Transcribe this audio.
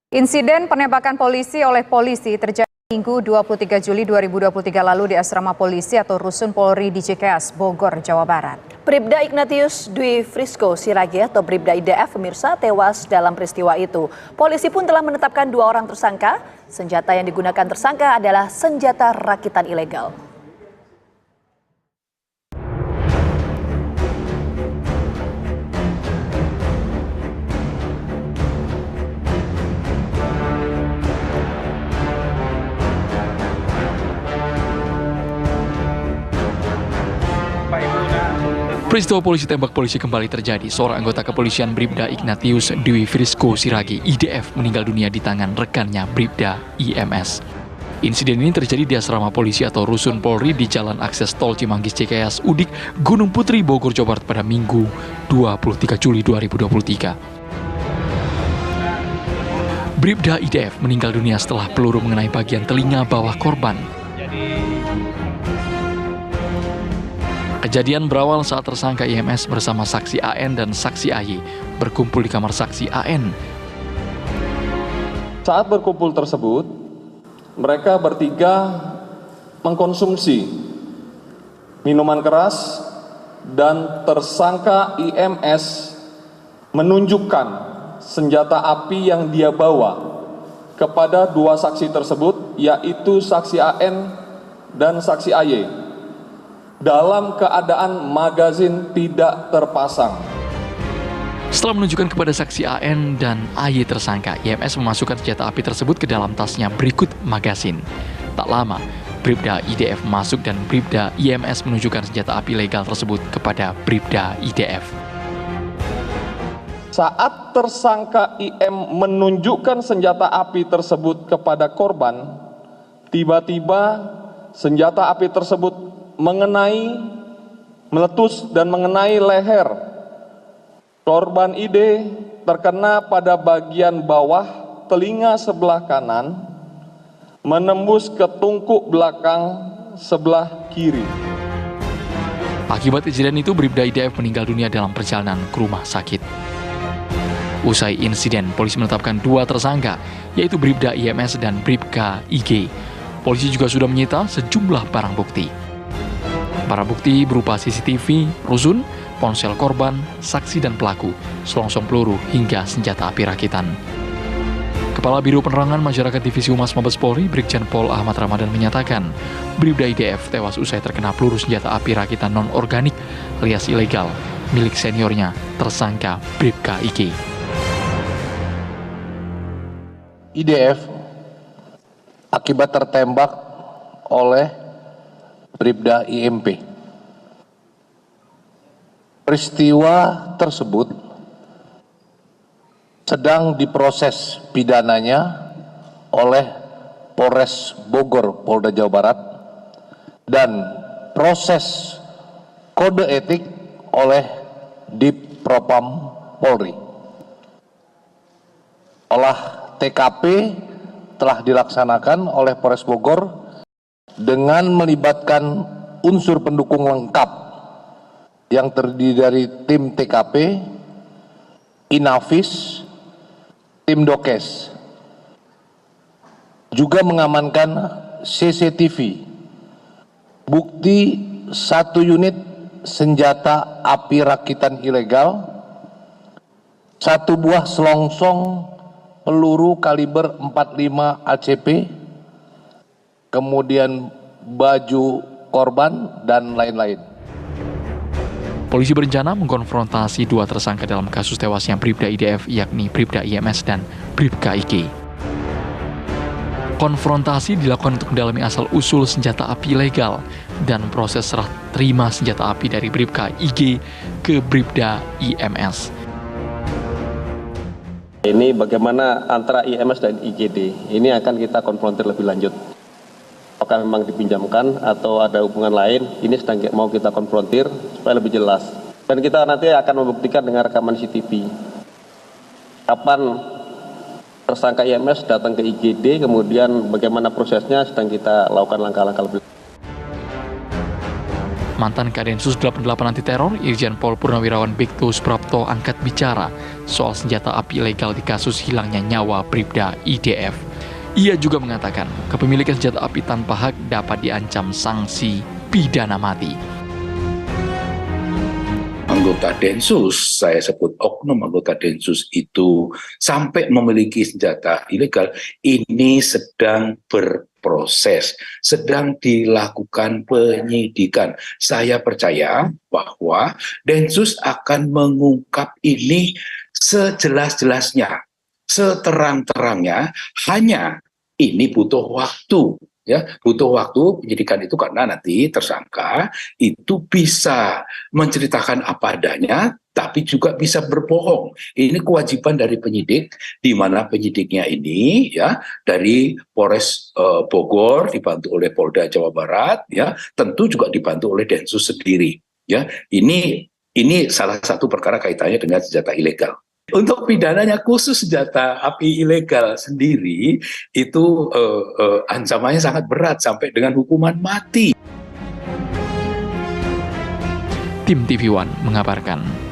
Insiden penembakan polisi oleh polisi terjadi Minggu 23 Juli 2023 lalu di asrama polisi atau Rusun Polri di Cikeas, Bogor, Jawa Barat. Bribda Ignatius Dwi Frisco Sirage atau Bribda IDF pemirsa tewas dalam peristiwa itu. Polisi pun telah menetapkan 2 orang tersangka. Senjata yang digunakan tersangka adalah senjata rakitan ilegal. Peristiwa polisi tembak polisi kembali terjadi. Seorang anggota kepolisian Bribda Ignatius Dwi Frisco Sirage IDF meninggal dunia di tangan rekannya Bribda IMS. Insiden ini terjadi di asrama polisi atau Rusun Polri di Jalan Akses Tol Cimanggis Cikeas Udik, Gunung Putri, Bogor, Jawa Barat pada Minggu 23 Juli 2023. Bribda IDF meninggal dunia setelah peluru mengenai bagian telinga bawah korban. Kejadian berawal saat tersangka IMS bersama saksi AN dan saksi AY berkumpul di kamar saksi AN. Saat berkumpul tersebut, mereka bertiga mengkonsumsi minuman keras dan tersangka IMS menunjukkan senjata api yang dia bawa kepada 2 saksi tersebut, yaitu saksi AN dan saksi AY. Dalam keadaan magazin tidak terpasang. Setelah menunjukkan kepada saksi AN dan AY tersangka, IMS memasukkan senjata api tersebut ke dalam tasnya berikut magazin. Tak lama, Bribda IDF masuk dan Bribda IMS menunjukkan senjata api legal tersebut kepada Bribda IDF. Saat tersangka IM menunjukkan senjata api tersebut kepada korban, tiba-tiba senjata api tersebut meletus dan mengenai leher korban ID, terkena pada bagian bawah telinga sebelah kanan, menembus ke tungku belakang sebelah kiri. Akibat insiden itu, Bribda IDF meninggal dunia dalam perjalanan ke rumah sakit. Usai insiden, polisi menetapkan 2 tersangka, yaitu Bribda IMS dan Bribka IG. Polisi juga sudah menyita sejumlah barang bukti. Barang bukti berupa CCTV, rusun, ponsel korban, saksi dan pelaku, selongsong peluru hingga senjata api rakitan. Kepala Biro Penerangan Masyarakat Divisi Humas Mabes Polri, Brigjen Pol Ahmad Ramadan menyatakan, Bribda IDF tewas usai terkena peluru senjata api rakitan non-organik alias ilegal milik seniornya, tersangka Bribka IG. IDF akibat tertembak oleh Bribda IMP. Peristiwa tersebut sedang diproses pidananya oleh Polres Bogor, Polda Jawa Barat, dan proses kode etik oleh Dipropam Polri. Olah TKP telah dilaksanakan oleh Polres Bogor dengan melibatkan unsur pendukung lengkap yang terdiri dari tim TKP, Inavis, tim Dokes. Juga mengamankan CCTV, bukti 1 unit senjata api rakitan ilegal, 1 buah selongsong peluru kaliber 45 ACP, kemudian baju korban, dan lain-lain. Polisi berencana mengkonfrontasi 2 tersangka dalam kasus tewasnya Bribda IDF, yakni Bribda IMS dan Bribka IG. Konfrontasi dilakukan untuk mendalami asal-usul senjata api ilegal dan proses serah terima senjata api dari Bribka IG ke Bribda IMS. Ini bagaimana antara IMS dan IGD, ini akan kita konfrontir lebih lanjut. Apakah memang dipinjamkan atau ada hubungan lain, ini sedang mau kita konfrontir supaya lebih jelas. Dan kita nanti akan membuktikan dengan rekaman CCTV. Kapan tersangka IMS datang ke IGD, kemudian bagaimana prosesnya sedang kita lakukan langkah-langkah lebih lanjut. Mantan Kadensus 88 Anti Teror, Irjen Pol Purnawirawan Bekto Suprapto Suprapto angkat bicara soal senjata api ilegal di kasus hilangnya nyawa Bribda IDF. Ia juga mengatakan kepemilikan senjata api tanpa hak dapat diancam sanksi pidana mati. Anggota Densus, saya sebut oknum anggota Densus itu sampai memiliki senjata ilegal, ini sedang berproses, sedang dilakukan penyidikan. Saya percaya bahwa Densus akan mengungkap ini sejelas-jelasnya, seterang-terangnya, hanya ini butuh waktu. Ya, butuh waktu penyidikan itu karena nanti tersangka itu bisa menceritakan apa adanya, tapi juga bisa berbohong. Ini kewajiban dari penyidik, di mana penyidiknya ini ya dari Polres Bogor dibantu oleh Polda Jawa Barat, ya tentu juga dibantu oleh Densus sendiri. Ya, ini salah satu perkara kaitannya dengan senjata ilegal. Untuk pidananya khusus senjata api ilegal sendiri itu ancamannya sangat berat sampai dengan hukuman mati. Tim TV One mengabarkan.